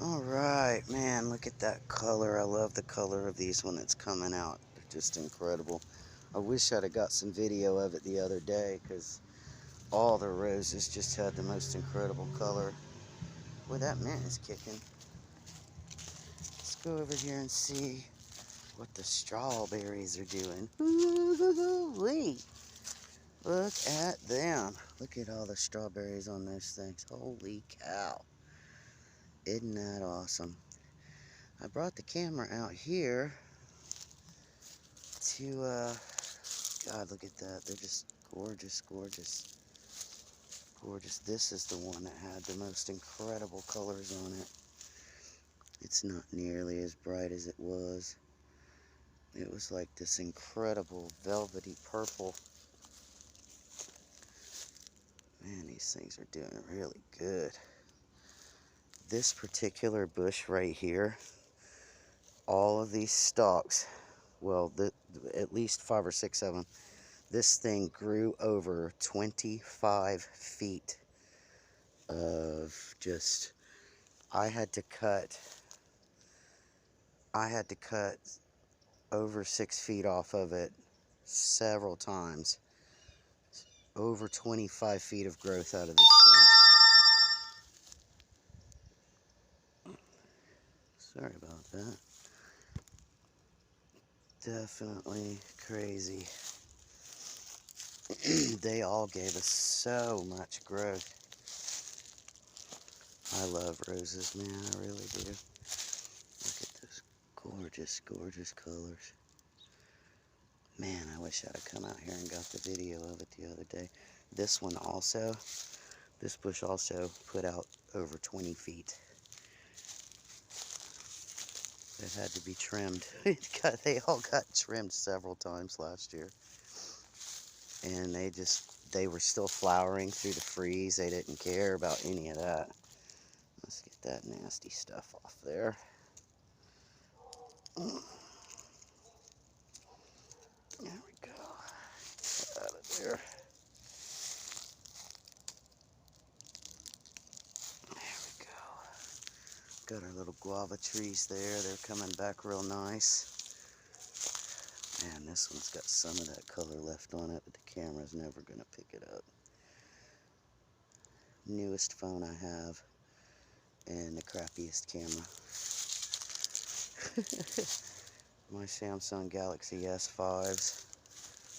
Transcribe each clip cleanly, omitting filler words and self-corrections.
Alright, man, look at that color. I love the color of these when it's coming out. They're just incredible. I wish I'd have got some video of it the other day because all the roses just had the most incredible color. Boy, that mint is kicking. Let's go over here and see what the strawberries are doing. Ooh-wee. Look at them. Look at all the strawberries on those things. Holy cow. Isn't that awesome? I brought the camera out here to, God, look at that. They're just gorgeous, gorgeous, gorgeous. This is the one that had the most incredible colors on it. It's not nearly as bright as it was. It was like this incredible velvety purple. Man, these things are doing really good. This particular bush right here, all of these stalks, well, at least 5 or 6 of them, this thing grew over 25 feet of just, I had to cut over 6 feet off of it several times. Over 25 feet of growth out of this thing. Sorry about that. Definitely crazy. They all gave us so much growth. I love roses, man, I really do. Look at those gorgeous, gorgeous colors. Man, I wish I'd have come out here and got the video of it the other day. This one also, this bush also put out over 20 feet. It had to be trimmed. They all got trimmed several times last year. And they were still flowering through the freeze. They didn't care about any of that. Let's get that nasty stuff off there. There we go. Get out of there. There we go. Got our little guava trees there. They're coming back real nice. Man, this one's got some of that color left on it, but the camera's never going to pick it up. Newest phone I have, and the crappiest camera. My Samsung Galaxy S5s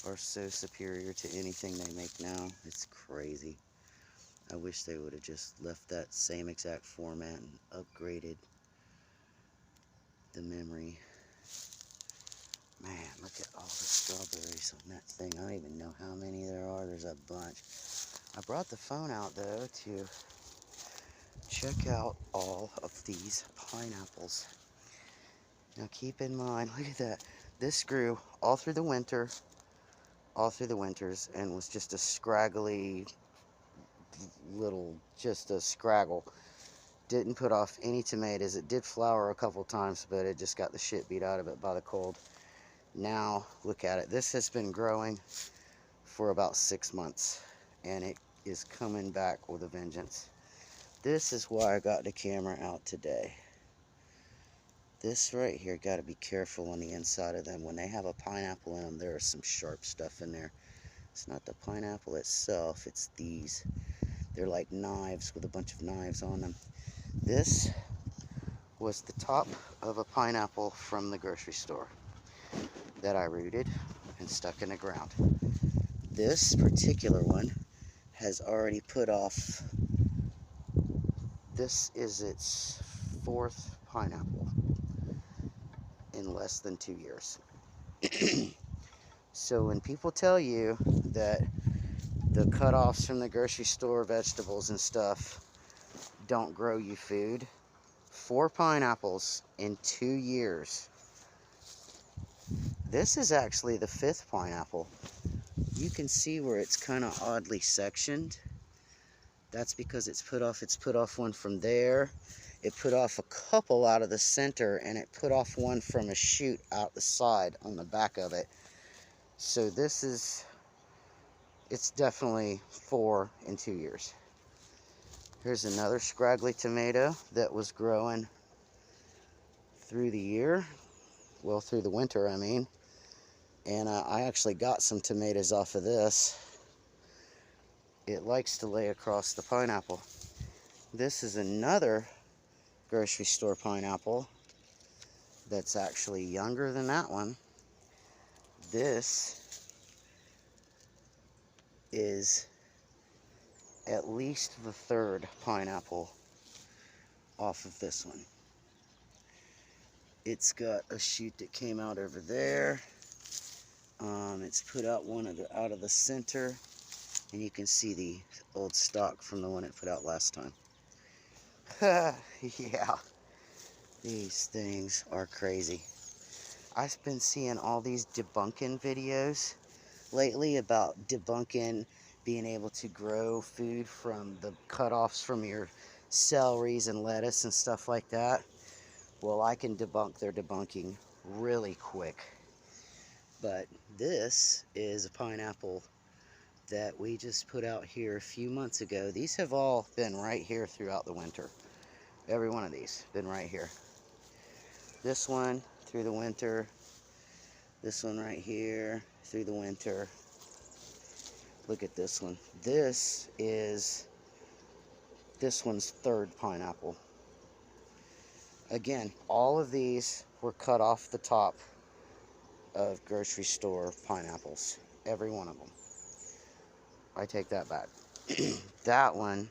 are so superior to anything they make now. It's crazy. I wish they would have just left that same exact format and upgraded the memory. Man, look at all the strawberries on that thing. I don't even know how many there are. There's a bunch. I brought the phone out, though, to check out all of these pineapples. Now, keep in mind, look at that. This grew all through the winter, all through the winters, and was just a scraggly little, just a scraggle. Didn't put off any tomatoes. It did flower a couple times, but it just got the shit beat out of it by the cold. Now, look at it. This has been growing for about 6 months, and it is coming back with a vengeance. This is why I got the camera out today. This right here, got to be careful on the inside of them. When they have a pineapple in them, there is some sharp stuff in there. It's not the pineapple itself, it's these. They're like knives with a bunch of knives on them. This was the top of a pineapple from the grocery store that I rooted and stuck in the ground. This particular one has already put off, this is its 4th pineapple in less than 2 years. So when people tell you that the cutoffs from the grocery store vegetables and stuff don't grow you food, 4 pineapples in 2 years. This is actually the 5th pineapple. You can see where it's kind of oddly sectioned. That's because it's put off one from there. It put off a couple out of the center, and it put off one from a shoot out the side on the back of it. So this is, it's definitely 4 in 2 years. Here's another scraggly tomato that was growing through the year. Well, through the winter, I mean. And I actually got some tomatoes off of this. It likes to lay across the pineapple. This is another grocery store pineapple that's actually younger than that one. This is at least the third pineapple off of this one. It's got a shoot that came out over there. It's put out out of the center, and you can see the old stalk from the one it put out last time. Yeah, these things are crazy. I've been seeing all these debunking videos lately about debunking being able to grow food from the cutoffs from your celeries and lettuce and stuff like that. Well, I can debunk their debunking really quick. But this is a pineapple that we just put out here a few months ago. These have all been right here throughout the winter. Every one of these been right here. This one through the winter. This one right here through the winter. Look at this one. This one's third pineapple. Again, all of these were cut off the top of grocery store pineapples. Every one of them. I take that back. That one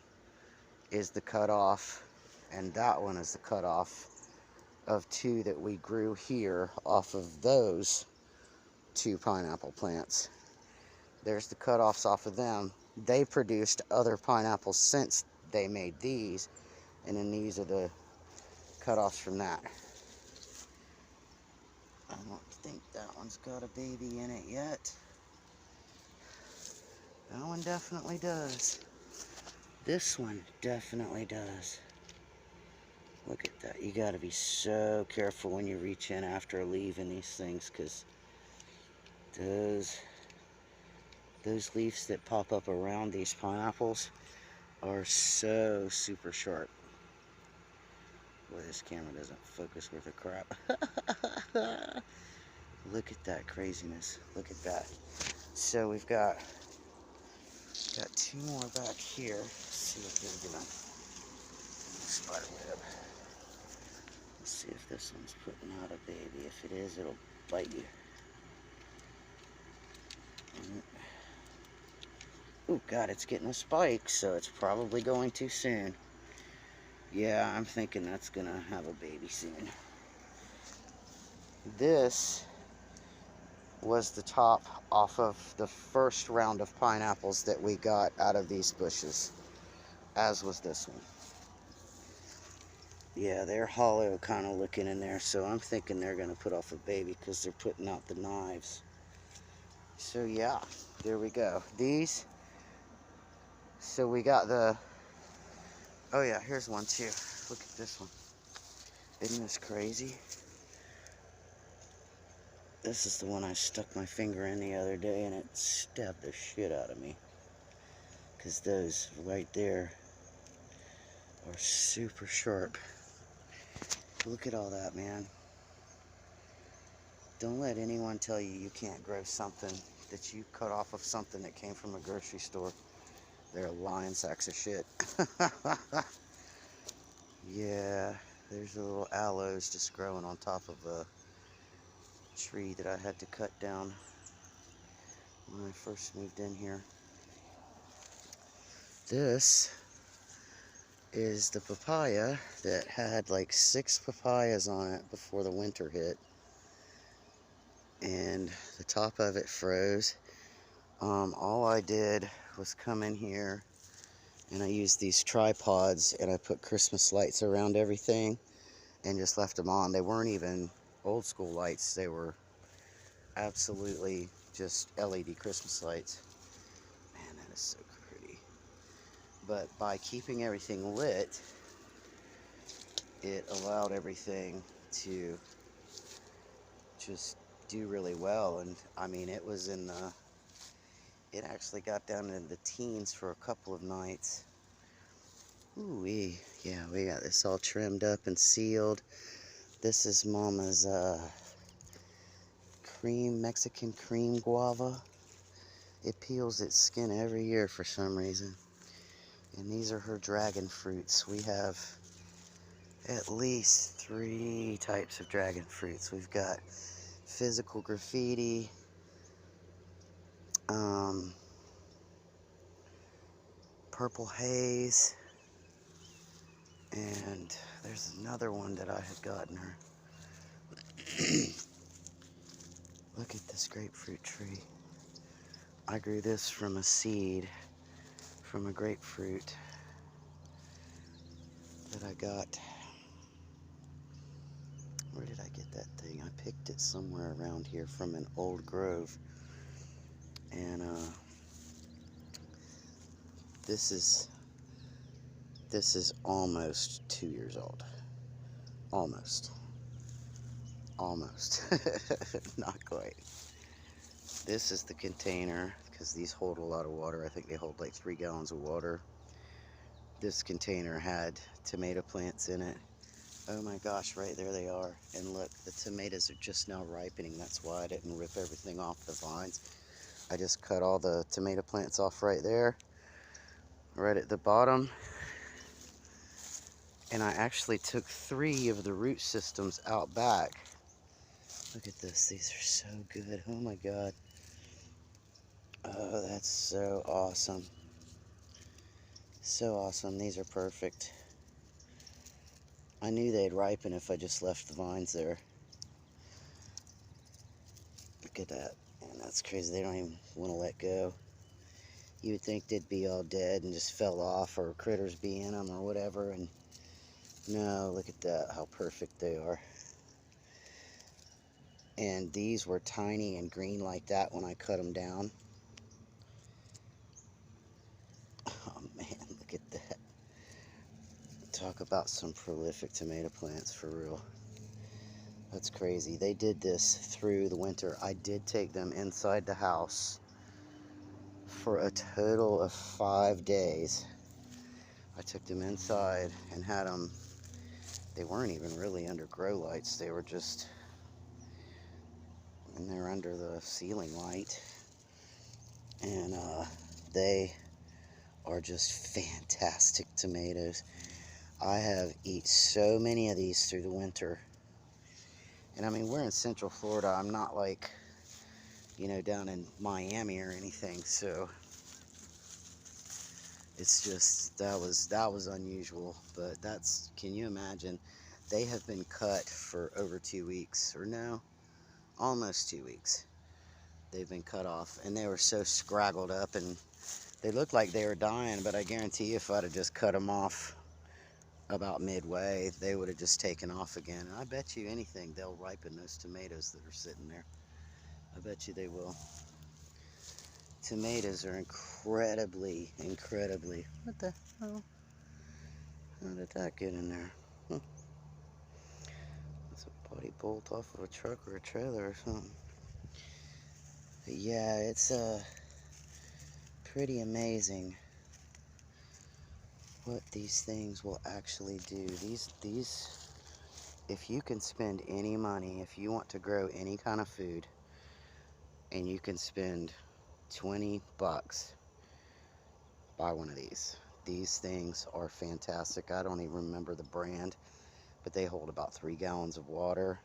is the cutoff, and that one is the cutoff of two that we grew here off of those two pineapple plants. There's the cutoffs off of them. They produced other pineapples since they made these, and then these are the cutoffs from that. I don't think that one's got a baby in it yet. That one definitely does. This one definitely does. Look at that. You got to be so careful when you reach in after a leaf in these things, because those leaves that pop up around these pineapples are so super sharp. Boy, this camera doesn't focus worth a crap. Look at that craziness. Look at that. So we've got two more back here. Let's see what they're doing. Spider web. Let's see if this one's putting out a baby. If it is, it'll bite you. Oh God, it's getting a spike, so it's probably going too soon. Yeah, I'm thinking that's gonna have a baby soon. This was the top off of the first round of pineapples that we got out of these bushes, as was this one. Yeah, they're hollow kind of looking in there, so I'm thinking they're gonna put off a baby because they're putting out the knives. So yeah, there we go. These, so we got the, oh yeah, here's one too. Look at this one. Isn't this crazy? This is the one I stuck my finger in the other day and it stabbed the shit out of me. Because those right there are super sharp. Look at all that, man. Don't let anyone tell you you can't grow something that you cut off of something that came from a grocery store. They're lying sacks of shit. Yeah, there's a little aloes just growing on top of a tree that I had to cut down when I first moved in here. This is the papaya that had like 6 papayas on it before the winter hit, and the top of it froze. All I did was come in here and I used these tripods and I put Christmas lights around everything and just left them on. They weren't even old school lights, they were absolutely just LED Christmas lights. Man, that is so pretty. But by keeping everything lit, it allowed everything to just do really well. And I mean, it was in the, it actually got down in the teens for a couple of nights. Ooh, yeah, we got this all trimmed up and sealed. This is Mama's Mexican cream guava. It peels its skin every year for some reason. And these are her dragon fruits. We have at least 3 types of dragon fruits. We've got physical graffiti, purple haze, and there's another one that I had gotten her. Look at this grapefruit tree. I grew this from a seed from a grapefruit that I got. Where did I get that thing? I picked it somewhere around here from an old grove. And this is almost 2 years old. Almost. Not quite. This is the container, because these hold a lot of water. I think they hold like 3 gallons of water. This container had tomato plants in it. Oh my gosh, right there they are. And look, the tomatoes are just now ripening. That's why I didn't rip everything off the vines. I just cut all the tomato plants off right there, right at the bottom. And I actually took 3 of the root systems out back. Look at this, these are so good. Oh my God. Oh, that's so awesome. So awesome, these are perfect. I knew they'd ripen if I just left the vines there. Look at that. Man, that's crazy. They don't even want to let go. You would think they'd be all dead and just fell off, or critters be in them or whatever. And no, look at that, how perfect they are. And these were tiny and green like that when I cut them down. Oh man, look at that. Talk about some prolific tomato plants for real. That's crazy. They did this through the winter. I did take them inside the house for a total of 5 days. I took them inside and had them, they weren't even really under grow lights. They were just, and they're under the ceiling light. And they are just fantastic tomatoes. I have eaten so many of these through the winter. And I mean, we're in Central Florida. I'm not like, you know, down in Miami or anything. So it's just, that was unusual. But that's, can you imagine? They have been cut for over 2 weeks, or no, almost 2 weeks. They've been cut off, and they were so scraggled up, and they looked like they were dying, but I guarantee you if I'd have just cut them off about midway, they would have just taken off again. And I bet you anything, they'll ripen those tomatoes that are sitting there. I bet you they will. Tomatoes are incredibly, what the hell? How did that get in there? That's a body bolt off of a truck or a trailer or something. But yeah, it's pretty amazing what these things will actually do. These, if you can spend any money, if you want to grow any kind of food, and you can spend 20 bucks, buy one of these. These things are fantastic. I don't even remember the brand, but they hold about 3 gallons of water.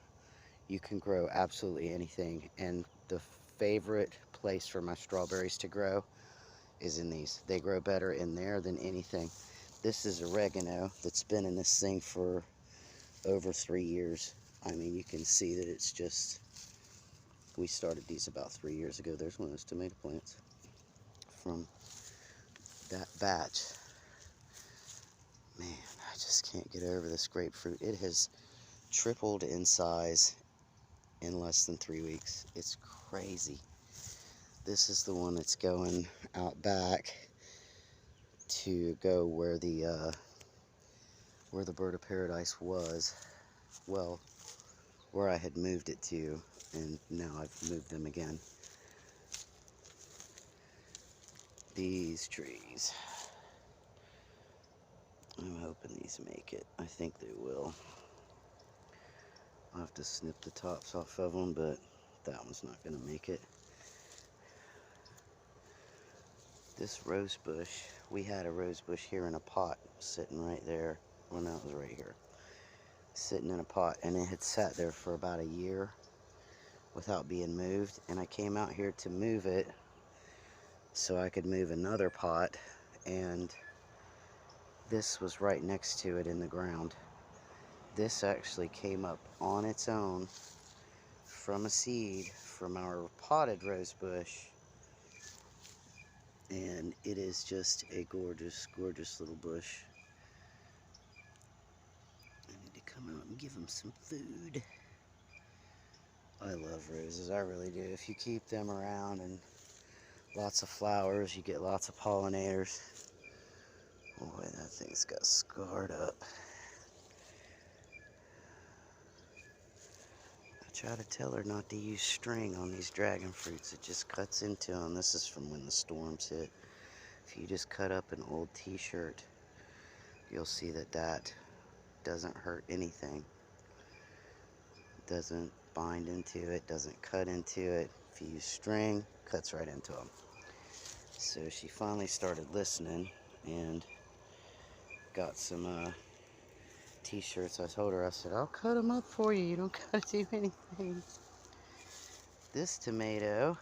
You can grow absolutely anything, and the favorite place for my strawberries to grow is in these. They grow better in there than anything. This is oregano that's been in this thing for over 3 years. I mean, you can see that it's just, we started these about 3 years ago. There's one of those tomato plants from that batch. Man, I just can't get over this grapefruit. It has tripled in size in less than 3 weeks. It's crazy. This is the one that's going out back to go where the bird of paradise was. Well, where I had moved it to, and now I've moved them again. These trees. Oh hoping these make it. I think they will. I'll have to snip the tops off of them, but that one's not going to make it. This rose bush, we had a rose bush here in a pot sitting right there. Well, no, it was right here. Sitting in a pot, and it had sat there for about a year without being moved. And I came out here to move it so I could move another pot, and this was right next to it in the ground. This actually came up on its own from a seed from our potted rose bush, and it is just a gorgeous, gorgeous little bush. I need to come out and give them some food. I love roses, I really do. If you keep them around and lots of flowers, you get lots of pollinators. Boy, that thing's got scarred up. I try to tell her not to use string on these dragon fruits. It just cuts into them. This is from when the storms hit. If you just cut up an old t-shirt, you'll see that that doesn't hurt anything. It doesn't bind into it, doesn't cut into it. If you use string, cuts right into them. So she finally started listening and got some t-shirts. I told her, I said, I'll cut them up for you. You don't gotta do anything. This tomato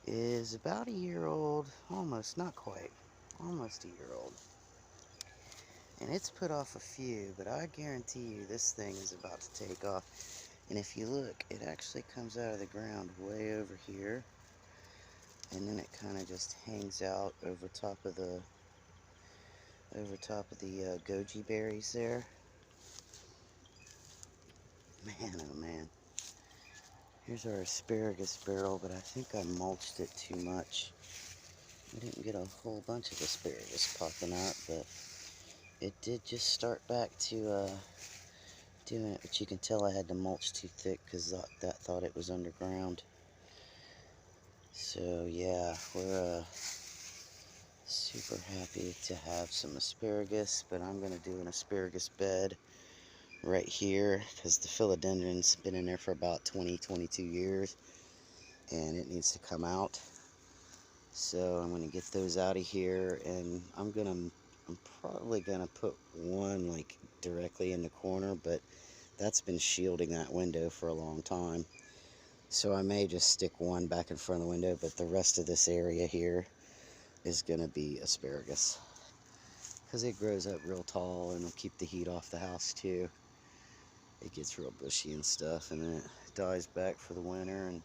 is about a year old, almost, not quite, almost a year old. And it's put off a few, but I guarantee you this thing is about to take off. And if you look, it actually comes out of the ground way over here, and then it kind of just hangs out over top of the goji berries there. Man, oh man. Here's our asparagus barrel, but I think I mulched it too much. I didn't get a whole bunch of asparagus popping out, but it did just start back to doing it. But you can tell I had to mulch too thick because that thought it was underground. So yeah, we're super happy to have some asparagus, but I'm going to do an asparagus bed right here because the philodendron's been in there for about 22 years and it needs to come out. So I'm going to get those out of here, and I'm probably going to put one like directly in the corner, but that's been shielding that window for a long time. So I may just stick one back in front of the window, but the rest of this area here is going to be asparagus because it grows up real tall and it'll keep the heat off the house too. It gets real bushy and stuff, and then it dies back for the winter and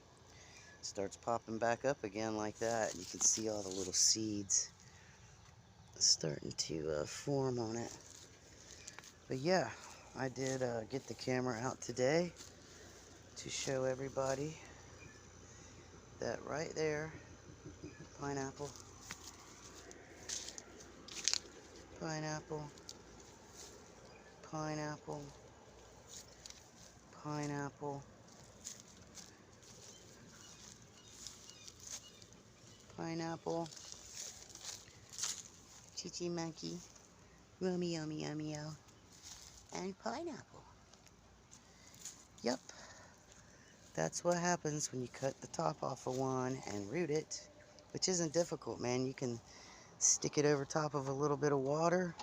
starts popping back up again like that. You can see all the little seeds starting to form on it. But yeah, I did get the camera out today to show everybody that right there, pineapple, pineapple, pineapple, pineapple, pineapple, chichi monkey, rummy yummy yummy yo, and pineapple. Yep, that's what happens when you cut the top off of one and root it, which isn't difficult, man. You can stick it over top of a little bit of water.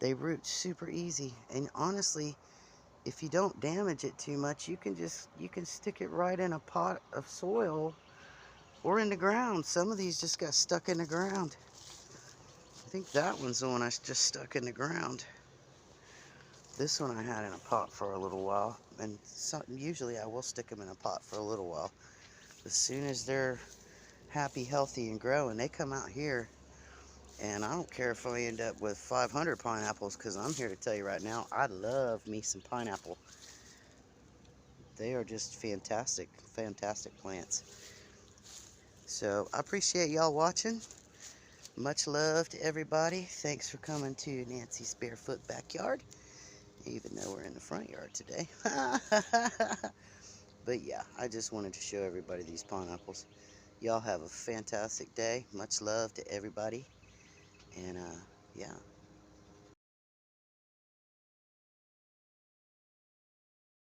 They root super easy, and honestly, if you don't damage it too much, you can stick it right in a pot of soil or in the ground. Some of these just got stuck in the ground. I think that one's the one I just stuck in the ground. This one I had in a pot for a little while, and usually I will stick them in a pot for a little while. As soon as they're happy, healthy, and growing, they come out here. And I don't care if I end up with 500 pineapples, because I'm here to tell you right now, I love me some pineapple. They are just fantastic, fantastic plants. So I appreciate y'all watching. Much love to everybody. Thanks for coming to Nancy's Barefoot Backyard, even though we're in the front yard today. But yeah, I just wanted to show everybody these pineapples. Y'all have a fantastic day. Much love to everybody. And yeah.